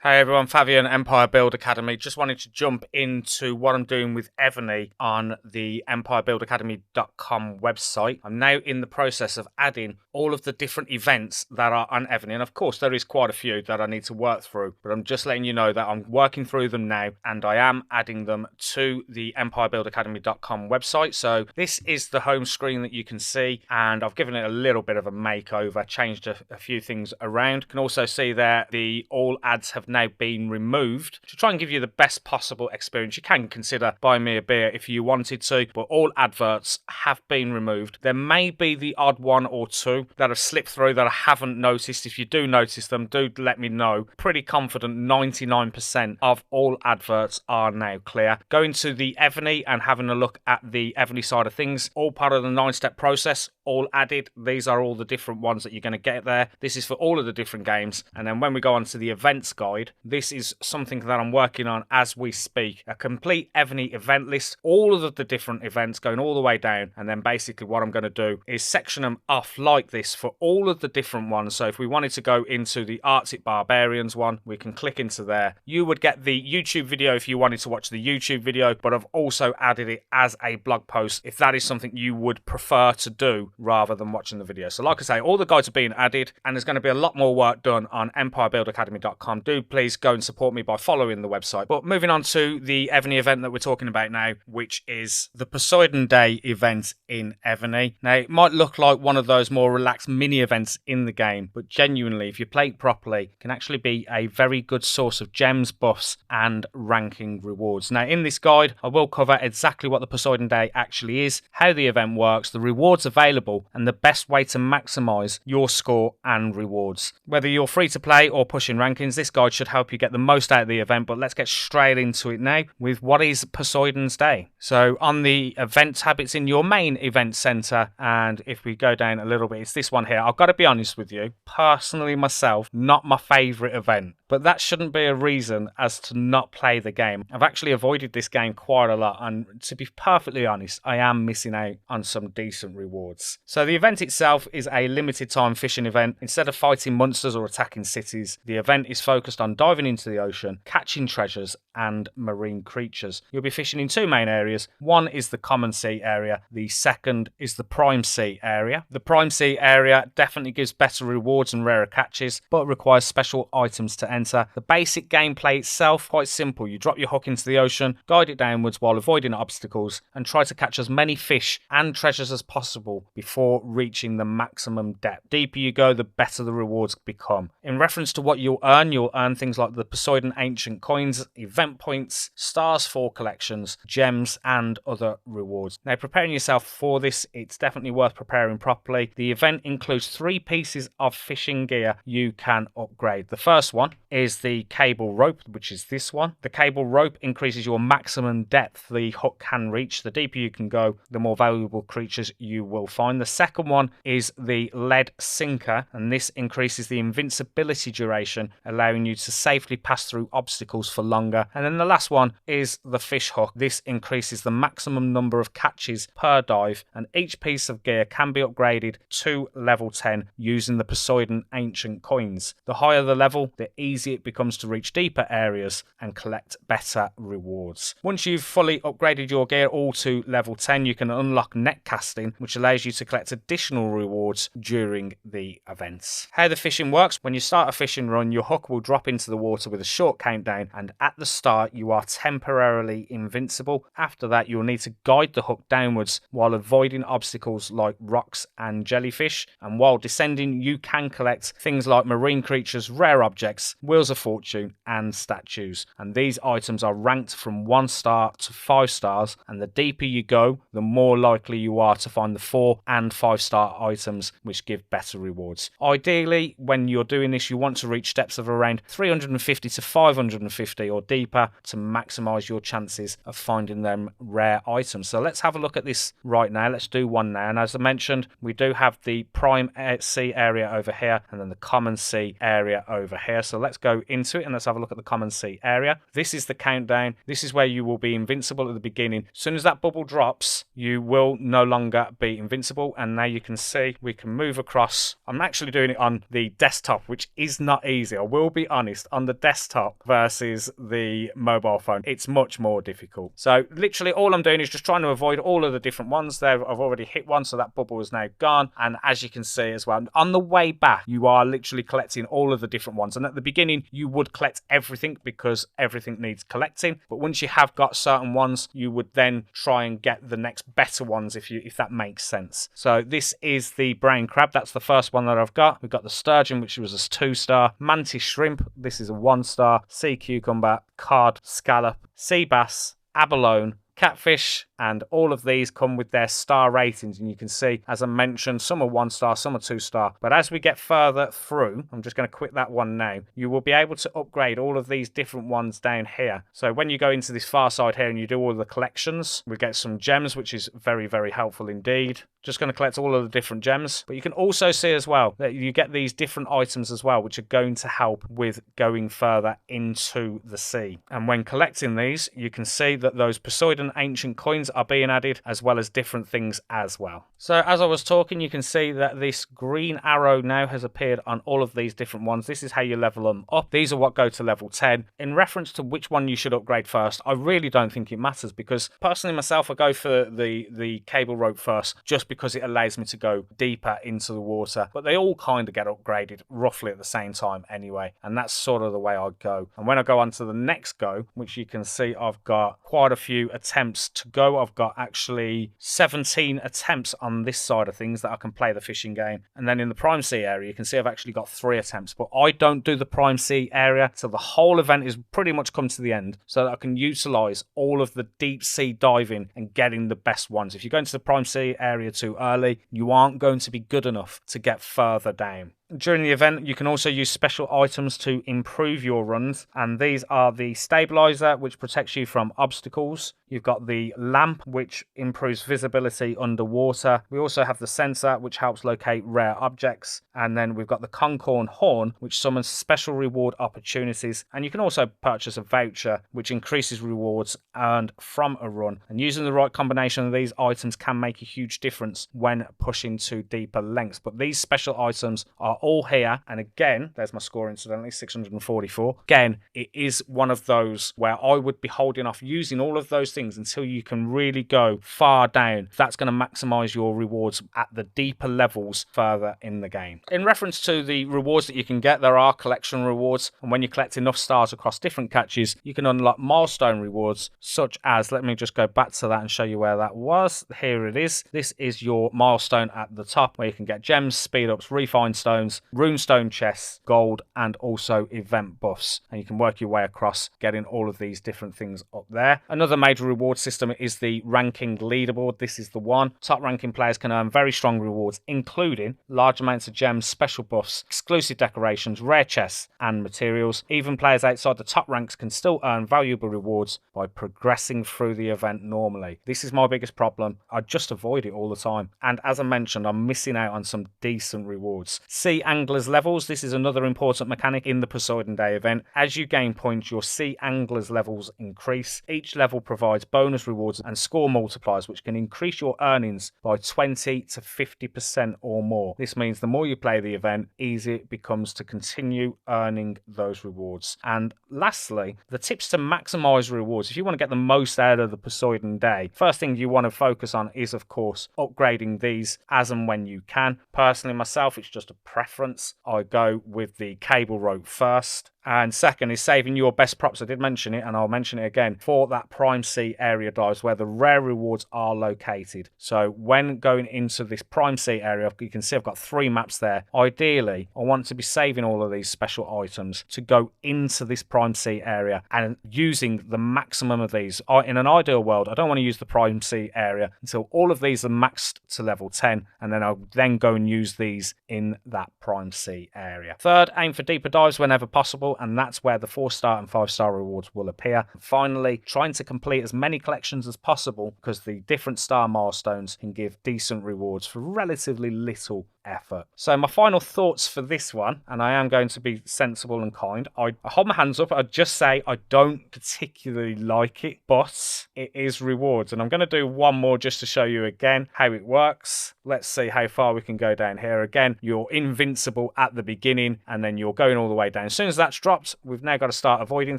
Hey everyone, Fabian, Empire Build Academy. Just wanted to jump into what I'm doing with Evony on the empirebuildacademy.com website. I'm now in the process of adding all of the different events that are on Evony. And of course, there is quite a few that I need to work through, but I'm just letting you know that I'm working through them now and I am adding them to the empirebuildacademy.com website. So this is the home screen that you can see, and I've given it a little bit of a makeover, changed a few things around. You can also see there the all ads have now been removed to try and give you the best possible experience. You can consider buying me a beer if you wanted to, but all adverts have been removed. There may be the odd one or two that have slipped through that I haven't noticed. If you do notice them, do let me know. Pretty confident 99% of all adverts are now clear. Going to the Evony and having a look at the Evony side of things, all part of the 9-step process, all added. These are all the different ones that you're going to get there. This is for all of the different games. And then when we go on to the events guide, this is something that I'm working on as we speak. A complete Evony event list, all of the different events going all the way down. And then basically what I'm going to do is section them off like this for all of the different ones. So if we wanted to go into the Arctic Barbarians one, we can click into there. You would get the YouTube video if you wanted to watch the YouTube video, but I've also added it as a blog post if that is something you would prefer to do rather than watching the video. So like I say, all the guides are being added and there's going to be a lot more work done on empirebuildacademy.com. Do please go and support me by following the website. But moving on to the Evony event that we're talking about now, which is the Poseidon Day event in Evony. Now, it might look like one of those more relaxed mini events in the game, but genuinely, if you play it properly, it can actually be a very good source of gems, buffs, and ranking rewards. Now, in this guide, I will cover exactly what the Poseidon Day actually is, how the event works, the rewards available, and the best way to maximize your score and rewards. Whether you're free to play or pushing rankings, this guide should help you get the most out of the event, but let's get straight into it now with what is Poseidon's Day. So on the event tab, it's in your main event center, and if we go down a little bit, it's this one here. I've got to be honest with you, personally myself, not my favorite event, but that shouldn't be a reason as to not play the game. I've actually avoided this game quite a lot, and to be perfectly honest, I am missing out on some decent rewards. So the event itself is a limited time fishing event. Instead of fighting monsters or attacking cities, the event is focused on diving into the ocean, catching treasures and marine creatures. You'll be fishing in two main areas. One is the common sea area. The second is the prime sea area. The prime sea area definitely gives better rewards and rarer catches, but requires special items to enter. The basic gameplay itself, quite simple. You drop your hook into the ocean, guide it downwards while avoiding obstacles, and try to catch as many fish and treasures as possible before reaching the maximum depth. Deeper you go, the better the rewards become. In reference to what you'll earn things like the Poseidon ancient coins, event points, stars for collections, gems, and other rewards. Now, preparing yourself for this, it's definitely worth preparing properly. The event includes 3 pieces of fishing gear you can upgrade. The first one is the cable rope, which is this one. The cable rope increases your maximum depth the hook can reach. The deeper you can go, the more valuable creatures you will find. The second one is the lead sinker, and this increases the invincibility duration, allowing you to safely pass through obstacles for longer. And then the last one is the fish hook. This increases the maximum number of catches per dive, and each piece of gear can be upgraded to level 10 using the Poseidon ancient coins. The higher the level, the easier it becomes to reach deeper areas and collect better rewards. Once you've fully upgraded your gear all to level 10, you can unlock net casting, which allows you to collect additional rewards during the events. How the fishing works: when you start a fishing run, your hook will drop into the water with a short countdown, and at the start you are temporarily invincible. After that, you'll need to guide the hook downwards while avoiding obstacles like rocks and jellyfish, and while descending you can collect things like marine creatures, rare objects, wheels of fortune and statues, and these items are ranked from 1 star to 5 stars, and the deeper you go, the more likely you are to find the 4 and 5 star items which give better rewards. Ideally, when you're doing this, you want to reach depths of around 350 to 550 or deeper to maximize your chances of finding them rare items. So let's have a look at this right now. Let's do one now, and as I mentioned, we do have the prime sea area over here and then the common sea area over here. So let's let's go into it and let's have a look at the common sea area. This is the countdown. This is where you will be invincible at the beginning. As soon as that bubble drops, you will no longer be invincible. And now you can see we can move across. I'm actually doing it on the desktop, which is not easy. I will be honest, on the desktop versus the mobile phone, it's much more difficult. So literally all I'm doing is just trying to avoid all of the different ones there. I've already hit one, so that bubble is now gone. And as you can see as well, on the way back, you are literally collecting all of the different ones. And at the beginning, you would collect everything because everything needs collecting. But once you have got certain ones, you would then try and get the next better ones if that makes sense. So this is the brain crab. That's the first one that I've got. We've got the sturgeon, which was a 2-star. Mantis shrimp. This is a 1-star. Sea cucumber, cod, scallop, sea bass, abalone, catfish, and all of these come with their star ratings. And you can see, as I mentioned, some are 1-star, some are 2-star. But as we get further through, I'm just going to quit that one now, you will be able to upgrade all of these different ones down here. So when you go into this far side here and you do all the collections, we get some gems, which is very, very helpful indeed. Just going to collect all of the different gems. But you can also see as well that you get these different items as well, which are going to help with going further into the sea. And when collecting these, you can see that those Poseidon ancient coins are being added, as well as different things as well. So as I was talking, you can see that this green arrow now has appeared on all of these different ones. This is how you level them up. These are what go to level 10. In reference to which one you should upgrade first, I really don't think it matters, because personally myself, I go for the cable rope first, just because it allows me to go deeper into the water. But they all kind of get upgraded roughly at the same time anyway, and that's sort of the way I go. And when I go on to the next go, which you can see I've got quite a few attempts to go. I've got actually 17 attempts on this side of things that I can play the fishing game. And then in the prime sea area, you can see I've actually got 3 attempts, but I don't do the prime sea area till the whole event is pretty much come to the end, so that I can utilize all of the deep sea diving and getting the best ones. If you go into the prime sea area too early, you aren't going to be good enough to get further down. During the event, you can also use special items to improve your runs, and these are the stabilizer, which protects you from obstacles. You've got the lamp, which improves visibility underwater. We also have the sensor, which helps locate rare objects. And then we've got the Concorn horn, which summons special reward opportunities. And you can also purchase a voucher, which increases rewards earned from a run. And using the right combination of these items can make a huge difference when pushing to deeper lengths. But these special items are all here. And again, there's my score incidentally, 644. Again, it is one of those where I would be holding off using all of those things until you can really go far down. That's going to maximize your rewards at the deeper levels further in the game. In reference to the rewards that you can get, there are collection rewards, and when you collect enough stars across different catches, you can unlock milestone rewards, such as, let me just go back to that and show you where that was. Here it is. This is your milestone at the top, where you can get gems, speed ups, refined stones, runestone chests, gold, and also event buffs. And you can work your way across getting all of these different things up there. Another major reward system is the ranking leaderboard. This is the one. Top ranking players can earn very strong rewards, including large amounts of gems, special buffs, exclusive decorations, rare chests, and materials. Even players outside the top ranks can still earn valuable rewards by progressing through the event normally. This is my biggest problem. I just avoid it all the time. And as I mentioned, I'm missing out on some decent rewards. Sea anglers levels. This is another important mechanic in the Poseidon Day event. As you gain points, your sea anglers levels increase. Each level provides bonus rewards and score multipliers, which can increase your earnings by 20 to 50% or more. This means the more you play the event, easier it becomes to continue earning those rewards. And lastly, the tips to maximize rewards. If you want to get the most out of the Poseidon Day, first thing you want to focus on is, of course, upgrading these as and when you can. Personally, myself, it's just a preference. I go with the cable rope first. And second is saving your best props. I did mention it, and I'll mention it again, for that prime sea area dives where the rare rewards are located. So when going into this prime sea area, you can see I've got 3 maps there. Ideally, I want to be saving all of these special items to go into this prime sea area and using the maximum of these. In an ideal world, I don't want to use the prime sea area until all of these are maxed to level 10, and then I'll then go and use these in that prime sea area. Third, aim for deeper dives whenever possible, and that's where the 4-star and 5-star rewards will appear. Finally, trying to complete as many collections as possible, because the different star milestones can give decent rewards for relatively little effort. So my final thoughts for this one, and I am going to be sensible and kind. I hold my hands up. I'd just say I don't particularly like it, but it is rewards. And I'm going to do one more just to show you again how it works. Let's see how far we can go down here. Again, you're invincible at the beginning, and then you're going all the way down. As soon as that's dropped, we've now got to start avoiding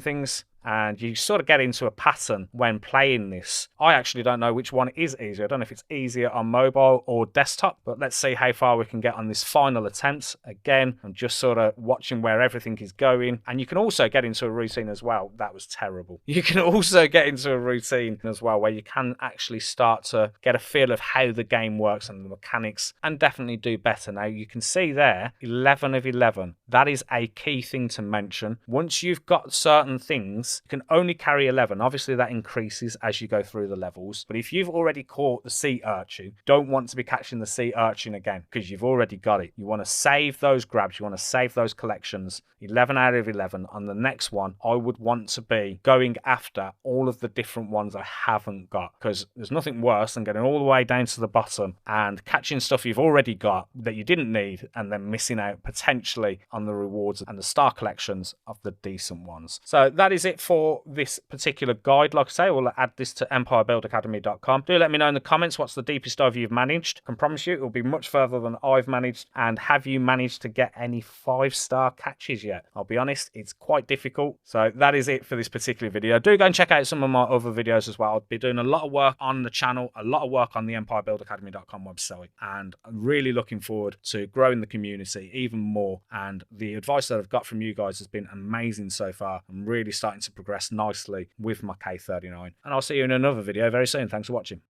things. And you sort of get into a pattern when playing this. I actually don't know which one is easier. I don't know if it's easier on mobile or desktop, but let's see how far we can get on this final attempt. Again, I'm just sort of watching where everything is going. And you can also get into a routine as well. That was terrible. You can also get into a routine as well where you can actually start to get a feel of how the game works and the mechanics and definitely do better. Now, you can see there, 11 of 11. That is a key thing to mention. Once you've got certain things, you can only carry 11. Obviously, that increases as you go through the levels. But if you've already caught the sea urchin, don't want to be catching the sea urchin again because you've already got it. You want to save those grabs. You want to save those collections. 11 out of 11. On the next one, I would want to be going after all of the different ones I haven't got, because there's nothing worse than getting all the way down to the bottom and catching stuff you've already got that you didn't need and then missing out potentially on the rewards and the star collections of the decent ones. So that is it for this particular guide. Like I say, we'll add this to empirebuildacademy.com. Do let me know in the comments what's the deepest dive you've managed. I can promise you it will be much further than I've managed. And have you managed to get any 5-star catches yet? I'll be honest, it's quite difficult. So that is it for this particular video. Do go and check out some of my other videos as well. I'll be doing a lot of work on the channel, a lot of work on the empirebuildacademy.com website, and I'm really looking forward to growing the community even more. And the advice that I've got from you guys has been amazing so far. I'm really starting to progress nicely with my K39, and I'll see you in another video very soon. Thanks for watching.